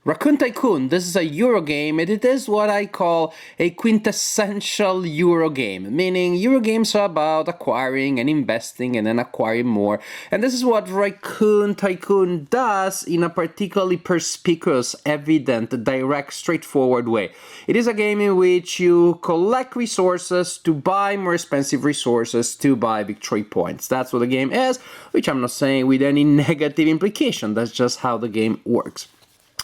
Raccoon Tycoon, this is a Euro game, and it is what I call a quintessential Euro game, meaning Euro games are about acquiring and investing and then acquiring more. And this is what Raccoon Tycoon does in a particularly perspicuous, evident, direct, straightforward way. It is a game in which you collect resources to buy more expensive resources to buy victory points. That's what the game is, which I'm not saying with any negative implication, that's just how the game works.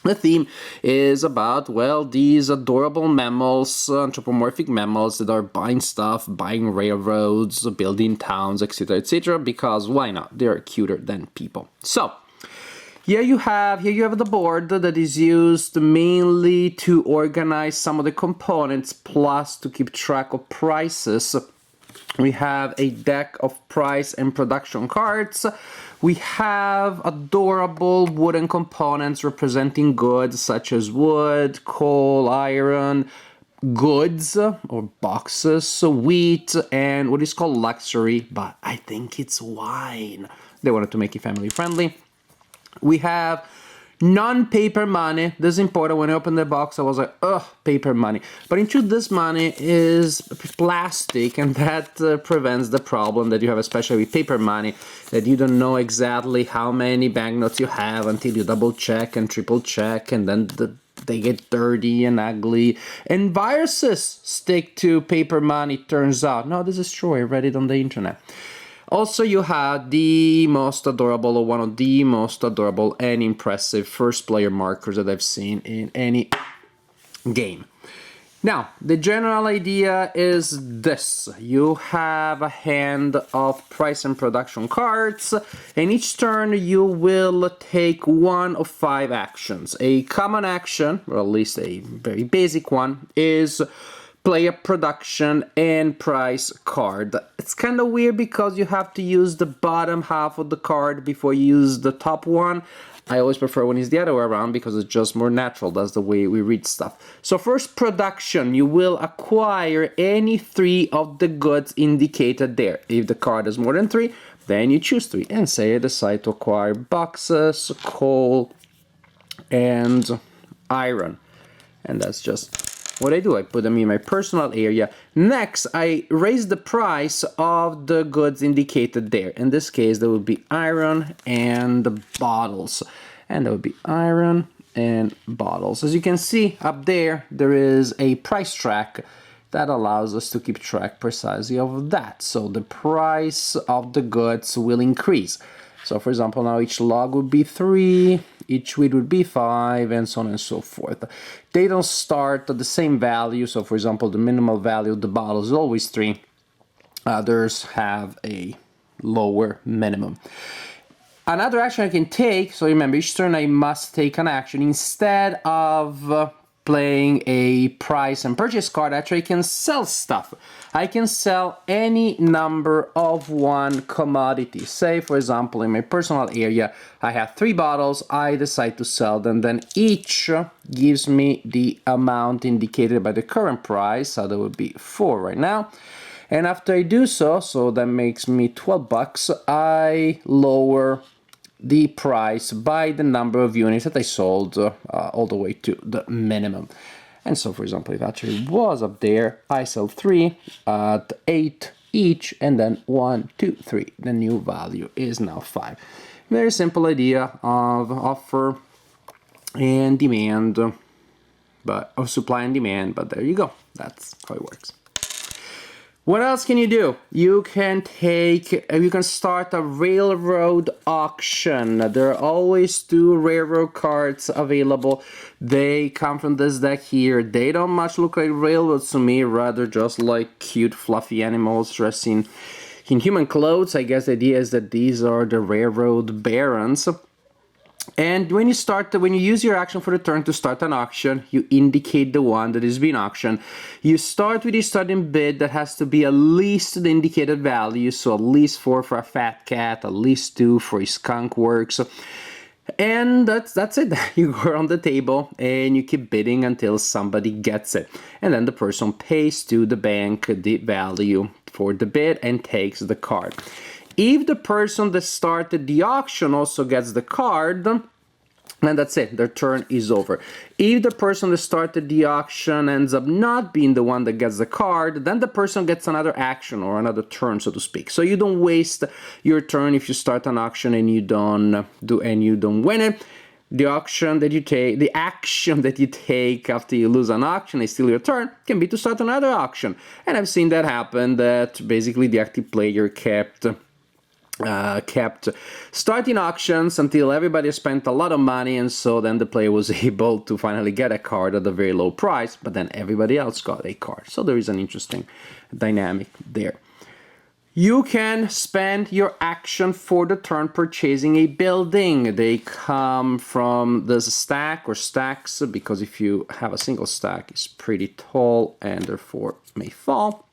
The theme is about, well, these adorable mammals, anthropomorphic mammals that are buying stuff, buying railroads, building towns, etc., etc., because why not? They're cuter than people. So, here you have the board that is used mainly to organize some of the components, plus to keep track of prices. We have a deck of price and production cards. We have adorable wooden components representing goods such as wood, coal, iron, goods or boxes, wheat, and what is called luxury, but I think it's wine. They wanted to make it family friendly. We have non-paper money. This is important. When I opened the box, I was like, ugh, paper money. But in truth, this money is plastic, and that prevents the problem that you have, especially with paper money, that you don't know exactly how many banknotes you have until you double check and triple check, and then they get dirty and ugly. And viruses stick to paper money, turns out. No, this is true. I read it on the internet. Also, you have the most adorable, or one of the most adorable and impressive first player markers that I've seen in any game. Now, the general idea is this. You have a hand of price and production cards, and each turn you will take one of 5 actions. A common action, or at least a very basic one, is play a production and price card. It's kind of weird because you have to use the bottom half of the card before you use the top one. I always prefer when it's the other way around because it's just more natural. That's the way we read stuff. So first, production. You will acquire any 3 of the goods indicated there. If the card has more than 3, then you choose 3. And say I decide to acquire boxes, coal, and iron. And that's just what I do. I put them in my personal area. Next, I raise the price of the goods indicated there. In this case, there would be iron and bottles. And there would be iron and bottles. As you can see up there, there is a price track that allows us to keep track precisely of that. So the price of the goods will increase. So for example, now each log would be 3, each wheat would be 5, and so on and so forth. They don't start at the same value. So for example, the minimal value of the bottle is always 3. Others have a lower minimum. Another action I can take, so remember, each turn I must take an action. Instead of playing a price and purchase card, actually I can sell stuff. I can sell any number of one commodity. Say, for example, in my personal area, I have 3 bottles. I decide to sell them. Then each gives me the amount indicated by the current price. So that would be 4 right now. And after I do so, so that makes me 12 bucks, I lower the price by the number of units that I sold all the way to the minimum. And so, for example, if actually was up there, I sell 3 at 8 each, and then 1, 2, 3. The new value is now 5. Very simple idea of offer and demand, but of supply and demand. But there you go. That's how it works. What else can you do? You can start a railroad auction. There are always 2 railroad cards available. They come from this deck here. They don't much look like railroads to me, rather just like cute fluffy animals dressed in human clothes. I guess the idea is that these are the railroad barons. And when you use your action for the turn to start an auction, you indicate the one that is being auctioned. You start with a starting bid that has to be at least the indicated value, so at least 4 for a fat cat, at least 2 for a skunk works. And that's it. You go around the table and you keep bidding until somebody gets it. And then the person pays to the bank the value for the bid and takes the card. If the person that started the auction also gets the card, And that's it, their turn is over. If the person that started the auction ends up not being the one that gets the card, then the person gets another action or another turn, so to speak. So you don't waste your turn if you start an auction and you don't win it. The action that you take after you lose an auction is still your turn, can be to start another auction. And I've seen that happen, that basically the active player kept starting auctions until everybody spent a lot of money, and so then the player was able to finally get a card at a very low price, but then everybody else got a card. So there is an interesting dynamic there. You can spend your action for the turn purchasing a building. They come from this stack or stacks, because if you have a single stack, it's pretty tall and therefore may fall.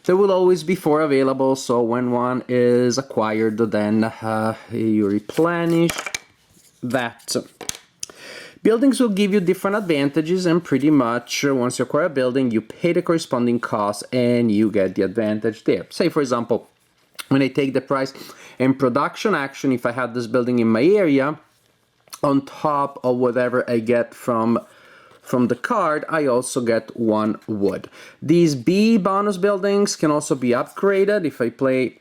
There will always be 4 available, so when one is acquired, then you replenish that. Buildings will give you different advantages, and pretty much once you acquire a building, you pay the corresponding cost and you get the advantage there. Say, for example, when I take the price and production action, if I have this building in my area, on top of whatever I get from the card, I also get 1 wood. These B bonus buildings can also be upgraded. If I play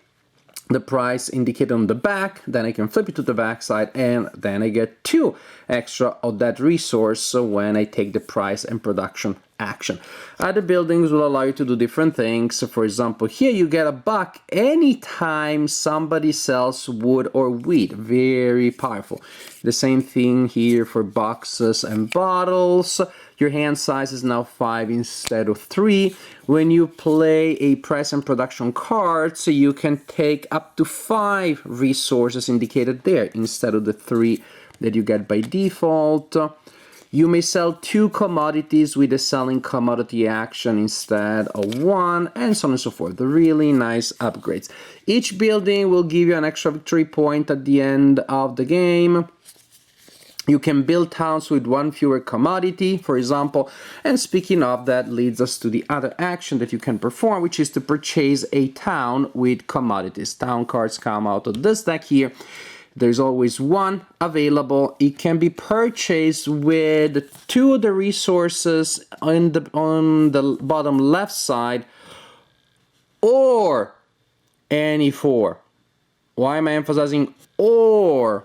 the price indicated on the back, then I can flip it to the back side, and then I get 2 extra of that resource when I take the price and production action. Other buildings will allow you to do different things. For example, here you get $1 anytime somebody sells wood or wheat. Very powerful. The same thing here for boxes and bottles. Your hand size is now 5 instead of 3. When you play a price and production card, so you can take up to 5 resources indicated there instead of the 3 that you get by default. You may sell 2 commodities with a selling commodity action instead of 1, and so on and so forth. The really nice upgrades. Each building will give you an extra victory point at the end of the game. You can build towns with 1 fewer commodity, for example. And speaking of that, leads us to the other action that you can perform, which is to purchase a town with commodities. Town cards come out of this deck here. There's always 1 available. It can be purchased with 2 of the resources on the bottom left side, or any 4. Why am I emphasizing or?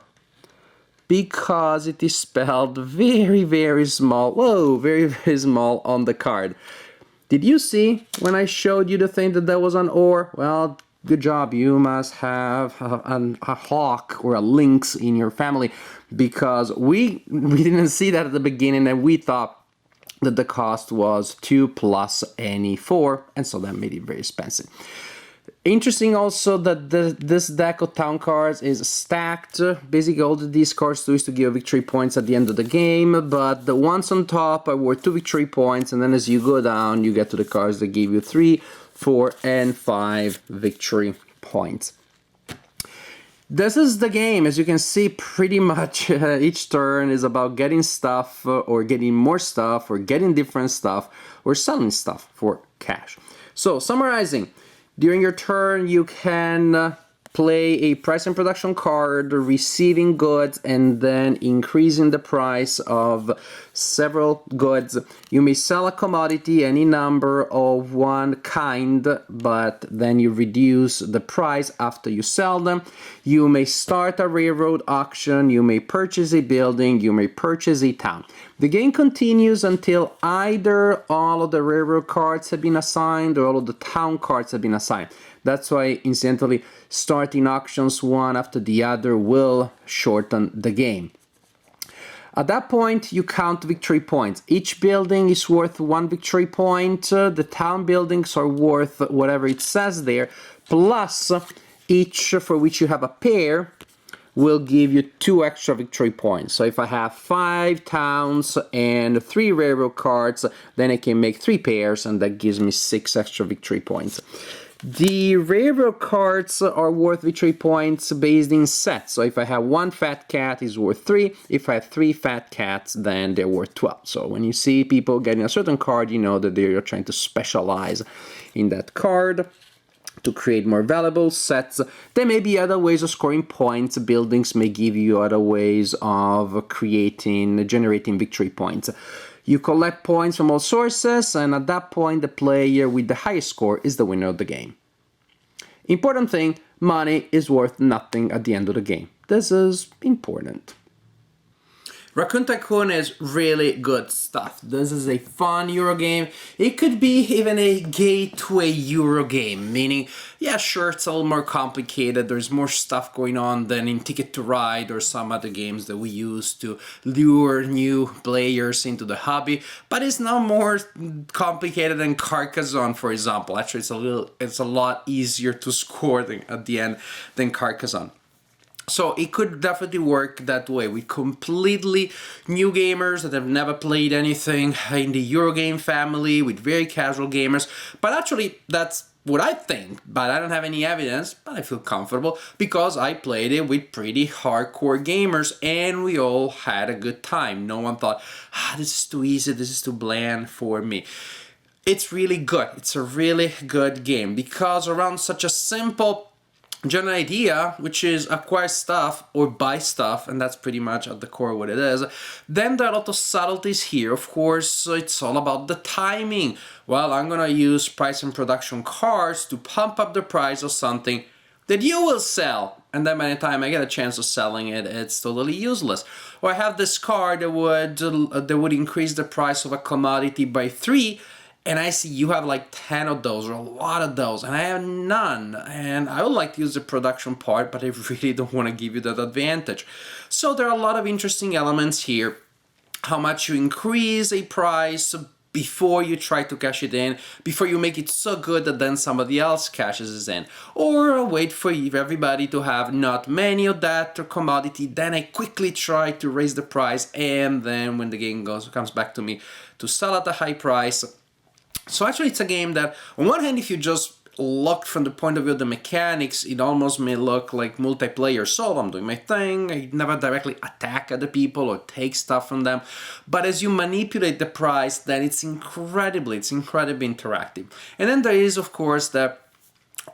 Because it is spelled very, very small. Whoa, very, very small on the card. Did you see when I showed you the thing that was an or? Well, good job. You must have a hawk or a lynx in your family, because we didn't see that at the beginning, and we thought that the cost was 2 plus any 4, and so that made it very expensive. Interesting also that this deck of town cards is stacked. Basically all that these cards do is to give victory points at the end of the game, but the ones on top are worth 2 victory points, and then as you go down you get to the cards that give you 3, 4, and 5 victory points. This is the game. As you can see, pretty much each turn is about getting stuff, or getting more stuff, or getting different stuff, or selling stuff for cash. So, summarizing. During your turn, you can play a price and production card, receiving goods, and then increasing the price of several goods. You may sell a commodity, any number of one kind, but then you reduce the price after you sell them. You may start a railroad auction, you may purchase a building, you may purchase a town. The game continues until either all of the railroad cards have been assigned or all of the town cards have been assigned. That's why, incidentally, starting auctions one after the other will shorten the game. At that point, you count victory points. Each building is worth 1 victory point. The town buildings are worth whatever it says there, plus each for which you have a pair will give you 2 extra victory points. So if I have 5 towns and 3 railroad cards, then I can make 3 pairs, and that gives me 6 extra victory points. The railroad cards are worth victory points based in sets. So if I have 1 fat cat, it's worth 3. If I have 3 fat cats, then they're worth 12. So when you see people getting a certain card, you know that they're trying to specialize in that card. to create more valuable sets. There may be other ways of scoring points. Buildings may give you other ways of generating victory points. You collect points from all sources, and at that point, the player with the highest score is the winner of the game. Important thing, money is worth nothing at the end of the game. This is important. Raccoon Tycoon is really good stuff. This is a fun Eurogame. It could be even a gateway Eurogame, meaning, yeah, sure, it's a little more complicated. There's more stuff going on than in Ticket to Ride or some other games that we use to lure new players into the hobby, but it's not more complicated than Carcassonne, for example. Actually, it's a lot easier to score at the end than Carcassonne. So it could definitely work that way with completely new gamers that have never played anything in the Eurogame family, with very casual gamers. But actually, that's what I think, but I don't have any evidence, but I feel comfortable because I played it with pretty hardcore gamers and we all had a good time. No one thought, this is too easy, this is too bland for me. It's really good. It's a really good game because around such a simple general idea, which is acquire stuff or buy stuff, and that's pretty much at the core what it is. Then there are a lot of subtleties here. Of course, it's all about the timing. Well, I'm gonna use price and production cards to pump up the price of something that you will sell. And then by the time I get a chance of selling it, it's totally useless. Or I have this card that would increase the price of a commodity by 3, and I see you have like 10 of those or a lot of those, and I have none. And I would like to use the production part, but I really don't want to give you that advantage. So there are a lot of interesting elements here. How much you increase a price before you try to cash it in, before you make it so good that then somebody else cashes it in. Or wait for everybody to have not many of that commodity, then I quickly try to raise the price, and then when the game comes back to me to sell at a high price. So actually it's a game that, on one hand, if you just look from the point of view of the mechanics, it almost may look like multiplayer. So I'm doing my thing, I never directly attack other people or take stuff from them. But as you manipulate the price, then it's incredibly interactive. And then there is, of course, the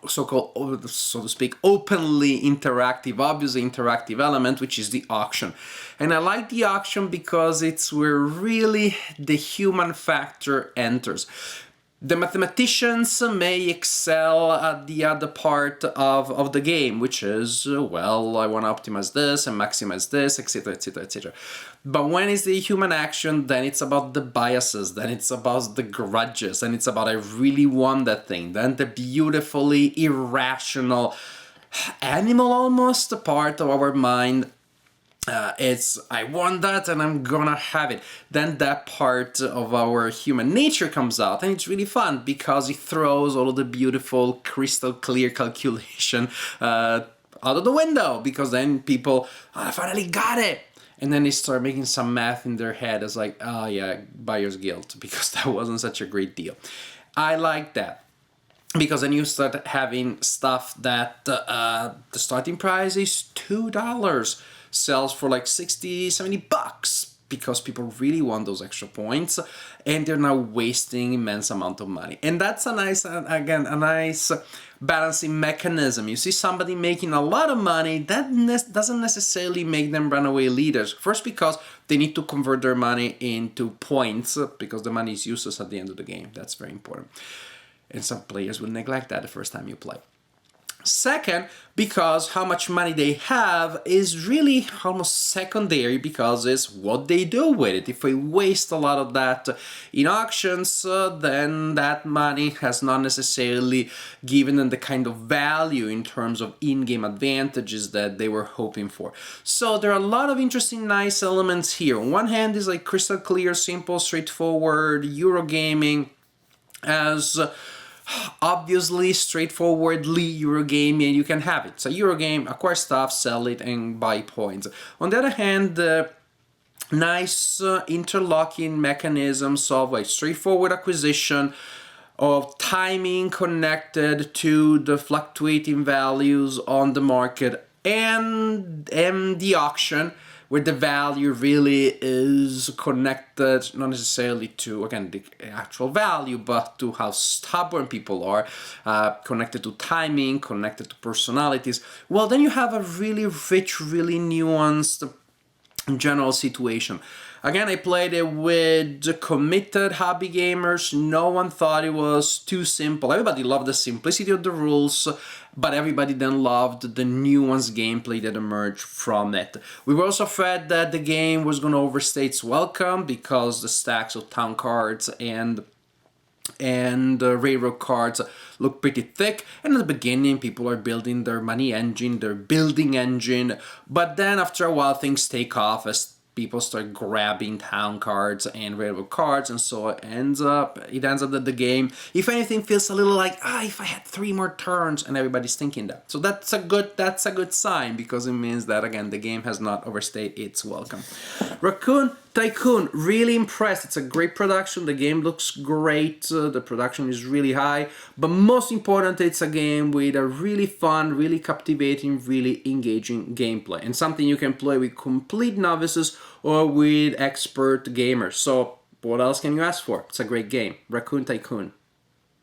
so-called, so to speak, openly interactive, obviously interactive element, which is the auction. And I like the auction because it's where really the human factor enters. The mathematicians may excel at the other part of the game, which is, well, I want to optimize this and maximize this, etc., etc., etc. But when it's the human action, then it's about the biases, then it's about the grudges, and it's about I really want that thing. Then the beautifully irrational animal almost part of our mind. It's I want that and I'm gonna have it. Then that part of our human nature comes out, and it's really fun because it throws all of the beautiful crystal clear calculation out of the window, because then people, I finally got it, and then they start making some math in their head as like, oh yeah, buyer's guilt, because that wasn't such a great deal. I like that. Because then you start having stuff that the starting price is $2, sells for like 60, 70 bucks, because people really want those extra points, and they're now wasting immense amount of money. And that's a nice, again, a nice balancing mechanism. You see somebody making a lot of money, that doesn't necessarily make them runaway leaders. First, because they need to convert their money into points, because the money is useless at the end of the game. That's very important. And some players will neglect that the first time you play. Second, because how much money they have is really almost secondary, because it's what they do with it. If they waste a lot of that in auctions, then that money has not necessarily given them the kind of value in terms of in-game advantages that they were hoping for. So there are a lot of interesting, nice elements here. On one hand is like crystal clear, simple, straightforward Eurogaming, as obviously straightforwardly Eurogame, and you can have it. It's a Eurogame, acquire stuff, sell it, and buy points. On the other hand, nice interlocking mechanisms of like straightforward acquisition, of timing connected to the fluctuating values on the market, and the auction, where the value really is connected not necessarily to, again, the actual value, but to how stubborn people are, connected to timing, connected to personalities, well, then you have a really rich, really nuanced general situation. Again, I played it with committed hobby gamers. No one thought it was too simple. Everybody loved the simplicity of the rules, but everybody then loved the nuanced gameplay that emerged from it. We were also afraid that the game was going to overstay its welcome because the stacks of town cards and railroad cards look pretty thick, and at the beginning people are building their money engine, their building engine, but then after a while things take off as people start grabbing town cards and railroad cards, and so it ends up that the game, if anything, feels a little like, if I had 3 more turns, and everybody's thinking that. So that's a good sign, because it means that, again, the game has not overstayed its welcome. Raccoon Tycoon, really impressed. It's a great production. The game looks great. The production is really high. But most important, it's a game with a really fun, really captivating, really engaging gameplay. And something you can play with complete novices or with expert gamers. So what else can you ask for? It's a great game. Raccoon Tycoon.